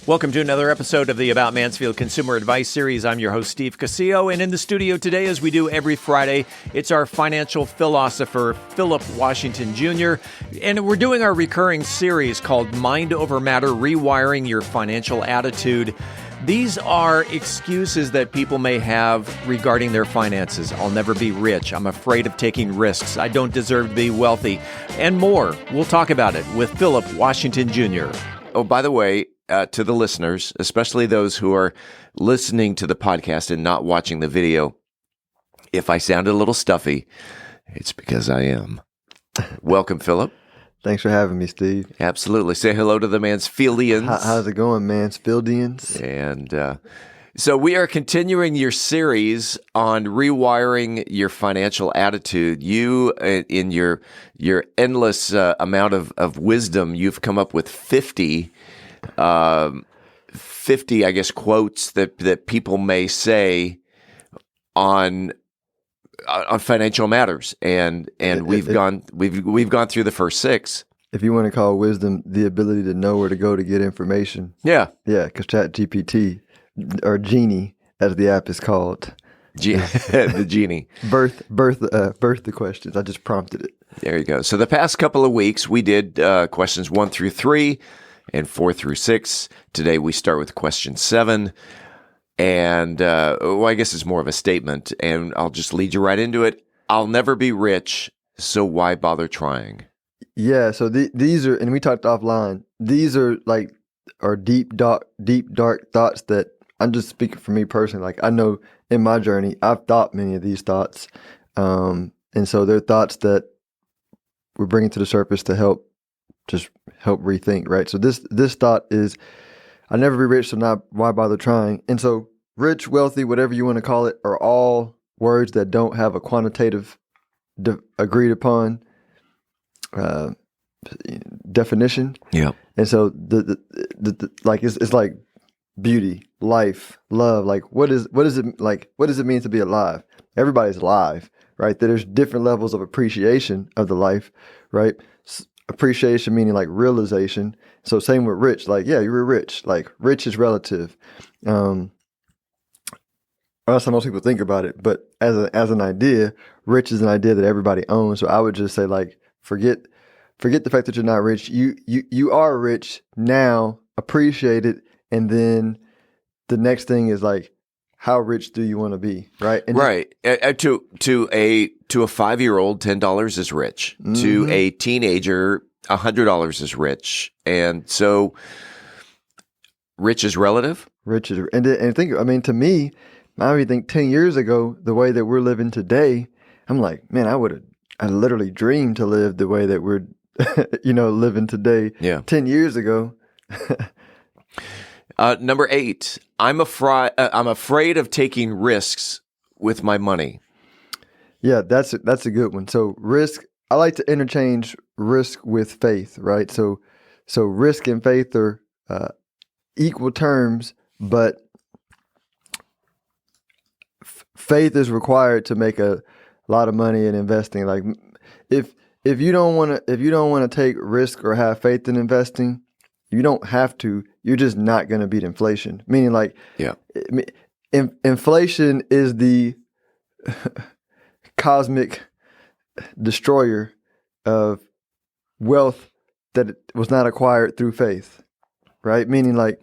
Welcome to another episode of the About Mansfield Consumer Advice Series. I'm your host, Steve Casillo, and in the studio today, as we do every Friday, it's our financial philosopher, Phillip Washington Jr., and we're doing our recurring series called Mind Over Matter, Rewiring Your Financial Attitude. These are excuses that people may have regarding their finances. I'll never be rich. I'm afraid of taking risks. I don't deserve to be wealthy, and more. We'll talk about it with Phillip Washington Jr. Oh, by the way, to the listeners, especially those who are listening to the podcast and not watching the video, if I sound a little stuffy, it's because I am. Welcome, Phillip. Thanks for having me, Steve. Absolutely. Say hello to the Mansfieldians. How's it going, Mansfieldians? And so we are continuing your series on rewiring your financial attitude. You, in your endless amount of wisdom, you've come up with 50, I guess, quotes that people may say on financial matters, and we've gone through the first 6. If you want to call wisdom the ability to know where to go to get information, yeah, because ChatGPT or Genie, as the app is called, the Genie, birth the questions. I just prompted it. There you go. So the past couple of weeks we did questions 1 through 3 and 4 through 6. Today we start with question 7. And, I guess it's more of a statement, and I'll just lead you right into it. I'll never be rich, so why bother trying? Yeah, so these are, and we talked offline, these are deep, dark thoughts that, I'm just speaking for me personally. Like, I know in my journey, I've thought many of these thoughts. And so they're thoughts that we're bringing to the surface to help rethink, right? So this thought is, I'll never be rich, so why bother trying? And so rich, wealthy, whatever you want to call it, are all words that don't have a quantitative agreed upon definition. Yeah. And so the it's like beauty, life, love. Like what does it mean to be alive? Everybody's alive, right? There's different levels of appreciation of the life, right? Appreciation meaning like realization. So same with rich, like, yeah, you're rich. Like rich is relative. That's how most people think about it. But as an idea, rich is an idea that everybody owns. So I would just say, like, forget the fact that you're not rich. You are rich now, appreciate it, and then the next thing is like, how rich do you want to be, right? And right. To a 5-year-old, $10 is rich. Mm-hmm. To a teenager, $100 is rich. And so rich is relative. Rich is, and think, I mean, to me, I would think 10 years ago, the way that we're living today, I'm like, man, I literally dreamed to live the way that we're, living today. Yeah. 10 years ago. Number 8, I'm afraid of taking risks with my money. Yeah, that's a good one. So risk, I like to interchange risk with faith, right? So risk and faith are equal terms, but faith is required to make a lot of money in investing. Like if you don't want to take risk or have faith in investing, you don't have to. You're just not going to beat inflation. Meaning, like, yeah, inflation is the cosmic destroyer of wealth that was not acquired through faith, right? Meaning, like,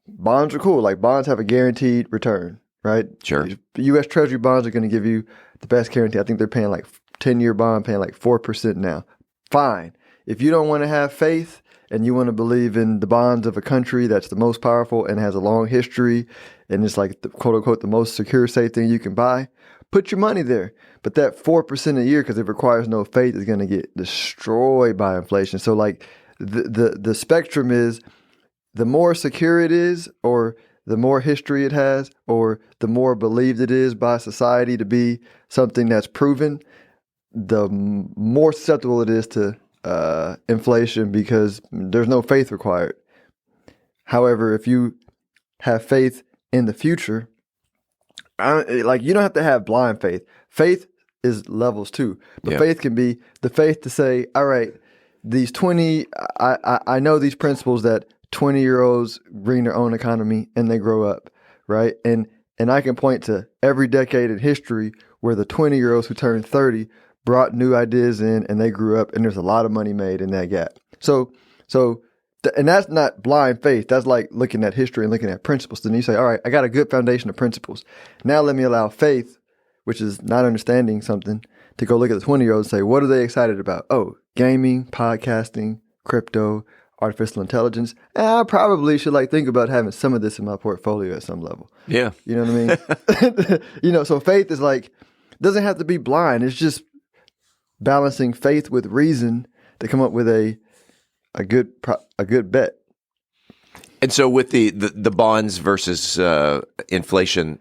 bonds are cool. Like, bonds have a guaranteed return, right? Sure. U.S. Treasury bonds are going to give you the best guarantee. I think they're paying like 10-year bond, paying like 4% now. Fine. If you don't want to have faith and you want to believe in the bonds of a country that's the most powerful and has a long history and it's like the quote unquote the most secure, safe thing you can buy, put your money there. But that 4% a year, because it requires no faith, is going to get destroyed by inflation. So like the spectrum is, the more secure it is, or the more history it has, or the more believed it is by society to be something that's proven, the more susceptible it is to inflation, because there's no faith required. However, if you have faith in the future, you don't have to have blind faith. Faith is levels too, but faith can be the faith to say, all right, these 20, I know these principles that 20-year-olds bring their own economy and they grow up, right? And I can point to every decade in history where the 20-year-olds who turned 30 brought new ideas in and they grew up, and there's a lot of money made in that gap. And that's not blind faith. That's like looking at history and looking at principles. Then you say, all right, I got a good foundation of principles. Now let me allow faith, which is not understanding something, to go look at the 20-year-olds and say, what are they excited about? Oh, gaming, podcasting, crypto, artificial intelligence. And I probably should think about having some of this in my portfolio at some level. Yeah. You know what I mean? So faith is doesn't have to be blind. It's just balancing faith with reason to come up with a good bet. And so with the bonds versus inflation,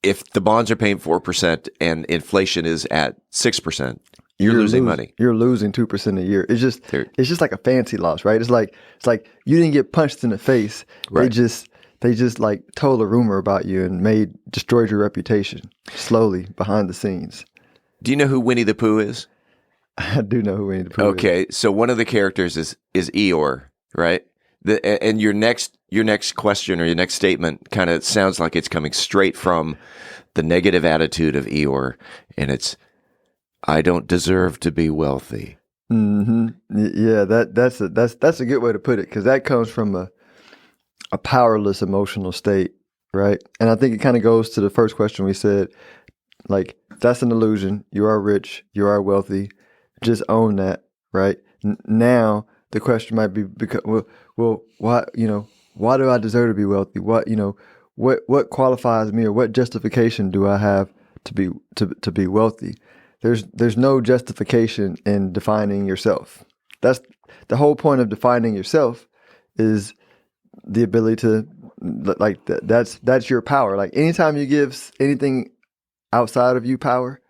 if the bonds are paying 4% and inflation is at 6%, you're losing money. You're losing 2% a year. It's just like a fancy loss, right? It's like you didn't get punched in the face. Right. They just told a rumor about you and destroyed your reputation slowly behind the scenes. Do you know who Winnie the Pooh is? I do know who Winnie the Pooh is. Okay, so one of the characters is Eeyore, right? And your next question or your next statement kind of sounds like it's coming straight from the negative attitude of Eeyore, and it's, I don't deserve to be wealthy. Mm-hmm. Yeah, that's a good way to put it, because that comes from a powerless emotional state, right? And I think it kind of goes to the first question we said, that's an illusion. You are rich. You are wealthy. Just own that, right? Now the question might be, well, why do I deserve to be wealthy? What qualifies me, or what justification do I have to be wealthy? There's no justification in defining yourself. That's the whole point of defining yourself, is the ability to that's your power. Anytime you give anything outside of you power,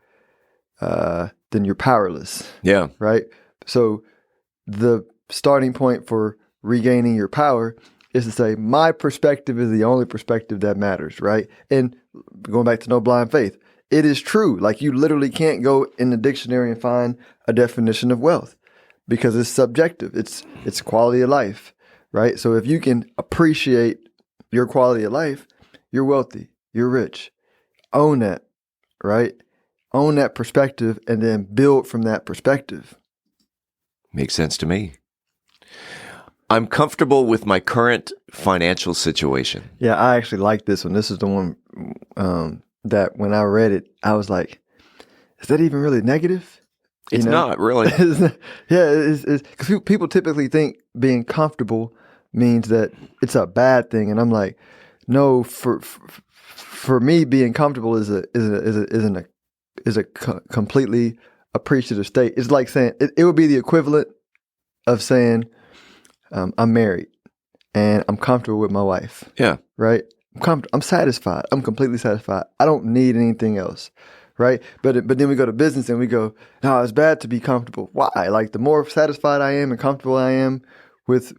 then you're powerless. Yeah. Right? So the starting point for regaining your power is to say, my perspective is the only perspective that matters, right? And going back to no blind faith, it is true. You literally can't go in the dictionary and find a definition of wealth, because it's subjective. It's quality of life, right? So if you can appreciate your quality of life, you're wealthy, you're rich. Own that, right? Own that perspective and then build from that perspective. Makes sense to me. I'm comfortable with my current financial situation. Yeah, I actually like this one. This is the one that when I read it, I was like, is that even really negative? It's not really. It's because people typically think being comfortable means that it's a bad thing, and I'm like, no. For me, being comfortable is a completely appreciative state. It's like saying it would be the equivalent of saying, I'm married and I'm comfortable with my wife. Yeah. Right. I'm satisfied. I'm completely satisfied. I don't need anything else. Right. But then we go to business and we go, no, it's bad to be comfortable. Why? The more satisfied I am and comfortable I am with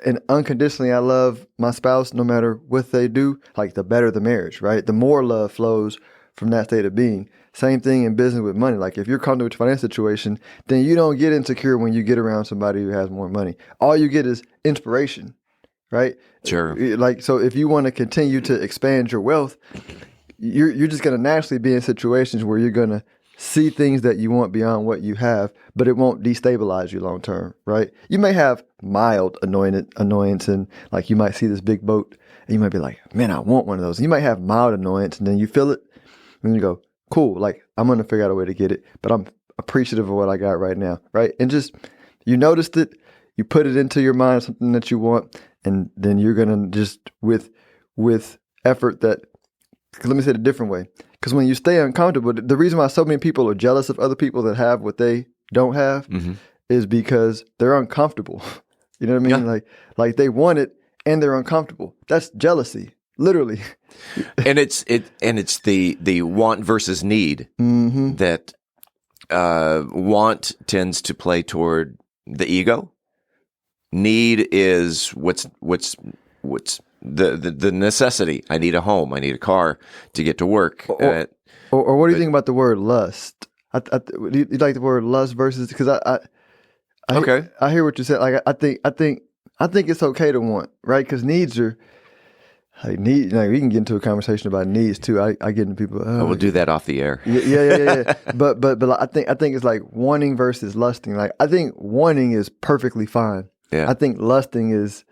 and unconditionally I love my spouse, no matter what they do, the better the marriage, right? The more love flows from that state of being. Same thing in business with money. If you're comfortable with your financial situation, then you don't get insecure when you get around somebody who has more money. All you get is inspiration, right? Sure. So if you want to continue to expand your wealth, you're just going to naturally be in situations where you're going to see things that you want beyond what you have, but it won't destabilize you long term, right? You may have mild annoyance, and you might see this big boat and you might be like, man, I want one of those. You might have mild annoyance, and then you feel it and you go, cool, I'm going to figure out a way to get it, but I'm appreciative of what I got right now, right? And just, you noticed it, you put it into your mind, something that you want, and then you're going to just, with effort that, let me say it a different way. Because when you stay uncomfortable, the reason why so many people are jealous of other people that have what they don't have is because they're uncomfortable. You know what I mean? Yeah. They want it and they're uncomfortable. That's jealousy, literally. And it's the want versus need that want tends to play toward the ego. Need is what's the necessity. I need a home. I need a car to get to work. Or what do you think about the word lust? Do you like the word lust versus? Because I hear what you said. I think I think it's okay to want, right? Because needs are like we can get into a conversation about needs too. I get into people. We'll do that off the air. Yeah. but I think it's like wanting versus lusting. Like I think wanting is perfectly fine. Yeah. I think lusting is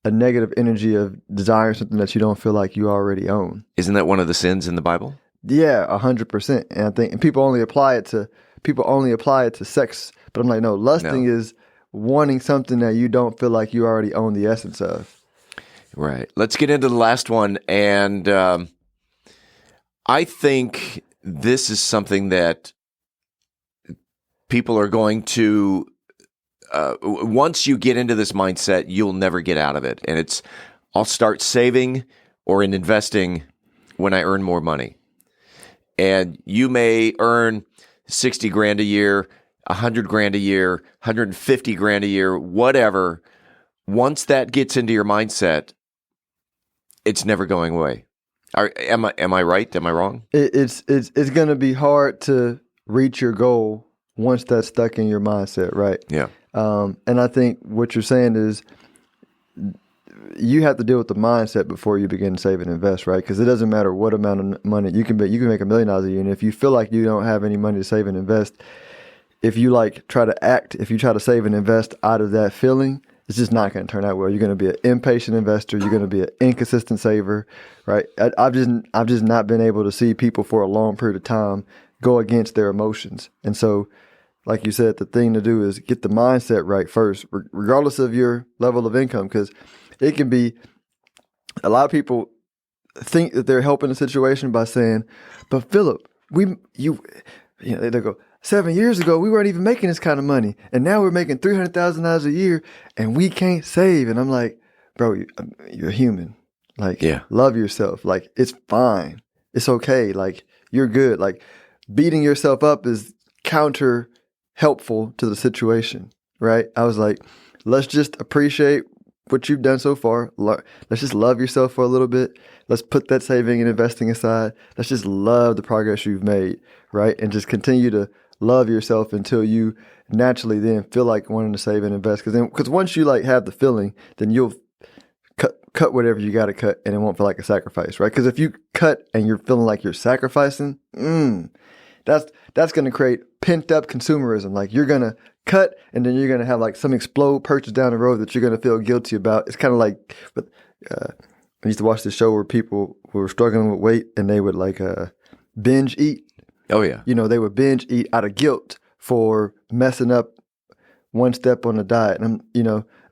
a negative energy of desiring something that you don't feel like you already own. Isn't that one of the sins in the Bible? Yeah, 100%. And I think people only apply it to sex. But I'm like, no, lusting is wanting something that you don't feel like you already own the essence of. Right. Let's get into the last one. And I think this is something that people are going to, once you get into this mindset, you'll never get out of it. And it's, I'll start saving or in investing when I earn more money. And you may earn 60 grand a year, 100 grand a year, 150 grand a year, whatever. Once that gets into your mindset, it's never going away. Am I right? Am I wrong? It's going to be hard to reach your goal once that's stuck in your mindset, right? Yeah. And I think what you're saying is you have to deal with the mindset before you begin to save and invest, right? Because it doesn't matter what amount of money you can make $1 million a year, and if you feel like you don't have any money to save and invest, if you try to save and invest out of that feeling, it's just not going to turn out well. You're going to be an impatient investor. You're going to be an inconsistent saver, right? I've just not been able to see people for a long period of time go against their emotions. And so, like you said, the thing to do is get the mindset right first, regardless of your level of income, because it can be a lot of people think that they're helping the situation by saying, "But Phillip, they go, 7 years ago, we weren't even making this kind of money. And now we're making $300,000 a year and we can't save." And I'm like, bro, you're human. Love yourself. It's fine. It's okay. You're good. Beating yourself up is counter helpful to the situation, right? I was like, let's just appreciate what you've done so far. Let's just love yourself for a little bit. Let's put that saving and investing aside. Let's just love the progress you've made, right? And just continue to love yourself until you naturally then feel like wanting to save and invest. Because once you have the feeling, then you'll cut whatever you got to cut, and it won't feel like a sacrifice, right? Because if you cut and you're feeling like you're sacrificing, that's going to create pent up consumerism. You're going to cut, and then you're going to have some explode purchase down the road that you're going to feel guilty about. It's kind of like, I used to watch this show where people were struggling with weight and they would binge eat. Oh yeah. They would binge eat out of guilt for messing up one step on the diet. And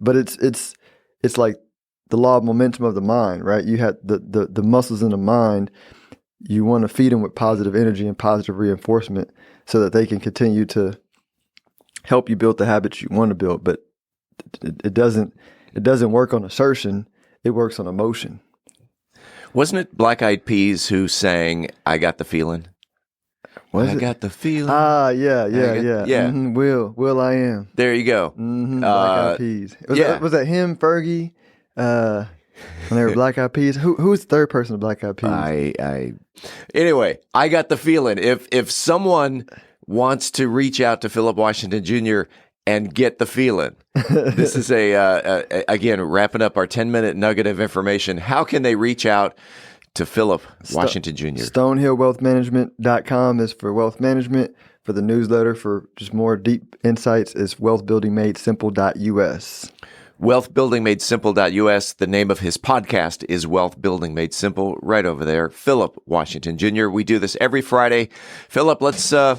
but it's like the law of momentum of the mind, right? You have the muscles in the mind. You want to feed them with positive energy and positive reinforcement so that they can continue to help you build the habits you want to build. But it doesn't work on assertion. It works on emotion. Wasn't it Black Eyed Peas who sang "I Got the Feeling"? I got the feeling. Yeah. Mm-hmm. Will I Am. There you go. Mm-hmm. Black Eyed Peas. Was that him, Fergie? When they were Black Eyed Peas. Who's the third person of Black Eyed Peas? Anyway, I got the feeling. If someone wants to reach out to Phillip Washington Jr. and get the feeling, this is again wrapping up our 10-minute nugget of information. How can they reach out to Phillip Washington Jr.? StonehillWealthManagement.com is for wealth management. For the newsletter, for just more deep insights, is wealthbuildingmadesimple.us. Wealthbuildingmadesimple.us. The name of his podcast is Wealth Building Made Simple, right over there. Phillip Washington Jr. We do this every Friday. Phillip, let's do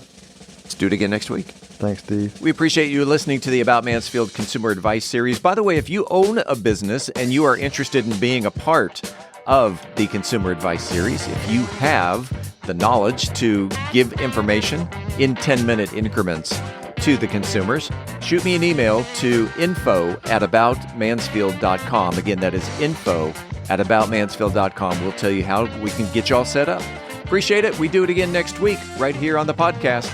it again next week. Thanks, Steve. We appreciate you listening to the About Mansfield Consumer Advice Series. By the way, if you own a business and you are interested in being a part of the Consumer Advice Series, if you have the knowledge to give information in 10-minute increments to the consumers, shoot me an email to info@aboutmansfield.com. Again, that is info@aboutmansfield.com. We'll tell you how we can get you all set up. Appreciate it. We do it again next week right here on the podcast.